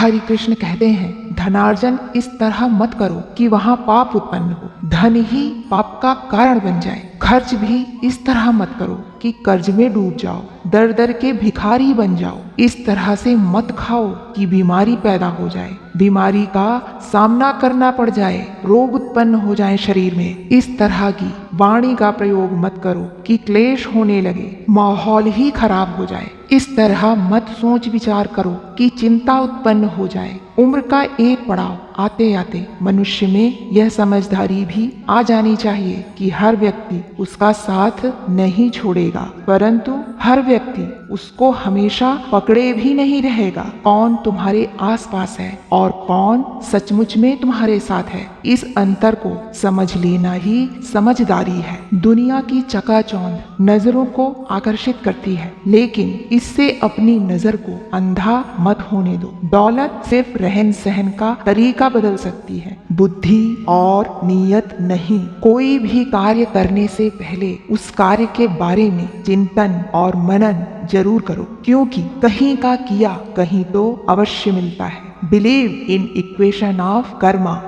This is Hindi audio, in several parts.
हरि कृष्ण कहते हैं, धनार्जन इस तरह मत करो कि वहाँ पाप उत्पन्न हो, धन ही पाप का कारण बन जाए। खर्च भी इस तरह मत करो कि कर्ज में डूब जाओ, दर दर के भिखारी बन जाओ। इस तरह से मत खाओ कि बीमारी पैदा हो जाए, बीमारी का सामना करना पड़ जाए, रोग उत्पन्न हो जाए शरीर में। इस तरह की वाणी का प्रयोग मत करो कि क्लेश होने लगे, माहौल ही खराब हो जाए। इस तरह मत सोच विचार करो कि चिंता उत्पन्न हो जाए। उम्र का एक पड़ाव आते आते मनुष्य में यह समझदारी भी आ जानी चाहिए कि हर व्यक्ति उसका साथ नहीं छोड़ेगा, परंतु हर व्यक्ति उसको हमेशा पकड़े भी नहीं रहेगा। कौन तुम्हारे आसपास है और कौन सचमुच में तुम्हारे साथ है, इस अंतर को समझ लेना ही समझदारी है। दुनिया की चकाचौंध नजरों को आकर्षित करती है, लेकिन इससे अपनी नजर को अंधा मत होने दो। दौलत सिर्फ रहन सहन का तरीका बदल सकती है, बुद्धि और नीयत नहीं। कोई भी कार्य करने से पहले उस कार्य के बारे में चिंतन और मनन जरूर करो, क्योंकि कहीं का किया कहीं तो अवश्य मिलता है। Believe in equation of Karma.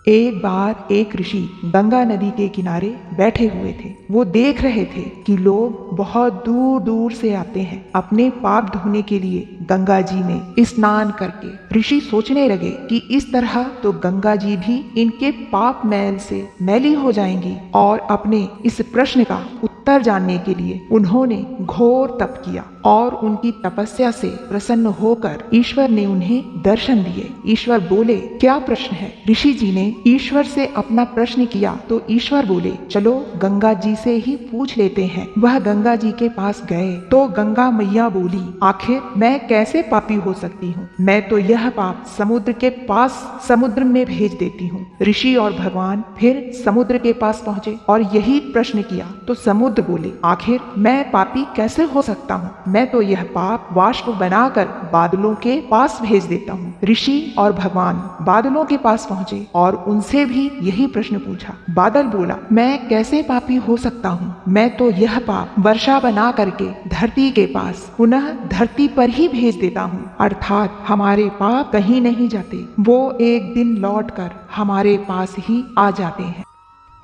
एक बार एक ऋषि गंगा नदी के किनारे बैठे हुए थे। वो देख रहे थे कि लोग बहुत दूर दूर से आते हैं अपने पाप धोने के लिए गंगा जी में स्नान करके। ऋषि सोचने लगे कि इस तरह तो गंगा जी भी इनके पाप मैल से मैली हो जाएंगी, और अपने इस प्रश्न का उत्तर जानने के लिए उन्होंने घोर तप किया और उनकी तपस्या से प्रसन्न होकर ईश्वर ने उन्हें दर्शन दिए। ईश्वर बोले, क्या प्रश्न है? ऋषि जी ने ईश्वर से अपना प्रश्न किया तो ईश्वर बोले, चलो गंगा जी से ही पूछ लेते हैं। वह गंगा जी के पास गए तो गंगा मैया बोली, आखिर मैं कैसे पापी हो सकती हूँ? मैं तो यह पाप समुद्र के पास समुद्र में भेज देती हूँ। ऋषि और भगवान फिर समुद्र के पास पहुँचे और यही प्रश्न किया तो समुद्र बोले, आखिर मैं पापी कैसे हो सकता हूँ? मैं तो यह पाप वाष्प बनाकर बादलों के पास भेज देता हूँ। ऋषि और भगवान बादलों के पास पहुँचे और उनसे भी यही प्रश्न पूछा। बादल बोला, मैं कैसे पापी हो सकता हूँ? मैं तो यह पाप वर्षा बना करके धरती के पास पुनः धरती पर ही भेज देता हूँ। अर्थात हमारे पाप कहीं नहीं जाते, वो एक दिन लौटकर हमारे पास ही आ जाते हैं।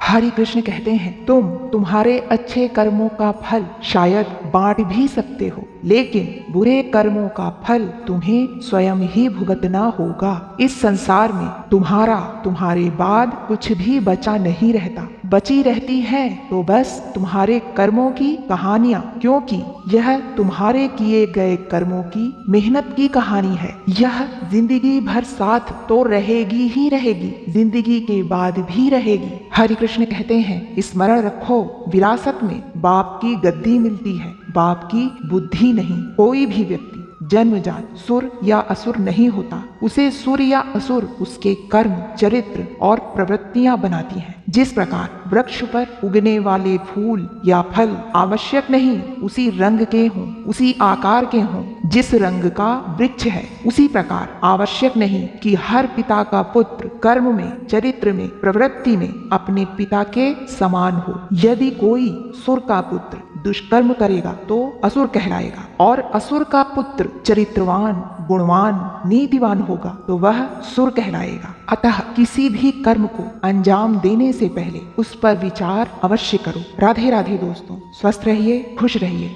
हरि कृष्ण कहते हैं, तुम्हारे अच्छे कर्मों का फल शायद बांट भी सकते हो, लेकिन बुरे कर्मों का फल तुम्हें स्वयं ही भुगतना होगा। इस संसार में तुम्हारे बाद कुछ भी बचा नहीं रहता। बची रहती है तो बस तुम्हारे कर्मों की कहानियां, क्योंकि यह तुम्हारे किए गए कर्मों की मेहनत की कहानी है। यह जिंदगी भर साथ तो रहेगी ही रहेगी, जिंदगी के बाद भी रहेगी। हरि कृष्ण कहते हैं, स्मरण रखो, विरासत में बाप की गद्दी मिलती है, बाप की बुद्धि नहीं। कोई भी व्यक्ति जन्मजात सुर या असुर नहीं होता, उसे सुर या असुर उसके कर्म, चरित्र और प्रवृत्तियां बनाती हैं। जिस प्रकार वृक्ष पर उगने वाले फूल या फल आवश्यक नहीं उसी रंग के हों, उसी आकार के हों जिस रंग का वृक्ष है, उसी प्रकार आवश्यक नहीं कि हर पिता का पुत्र कर्म में, चरित्र में, प्रवृत्ति में अपने पिता के समान हो। यदि कोई सुर का पुत्र दुष्कर्म करेगा तो असुर कहलाएगा, और असुर का पुत्र चरित्रवान, गुणवान, नीतिवान होगा तो वह सुर कहलाएगा। अतः किसी भी कर्म को अंजाम देने से पहले उस पर विचार अवश्य करो। राधे राधे दोस्तों, स्वस्थ रहिए, खुश रहिए।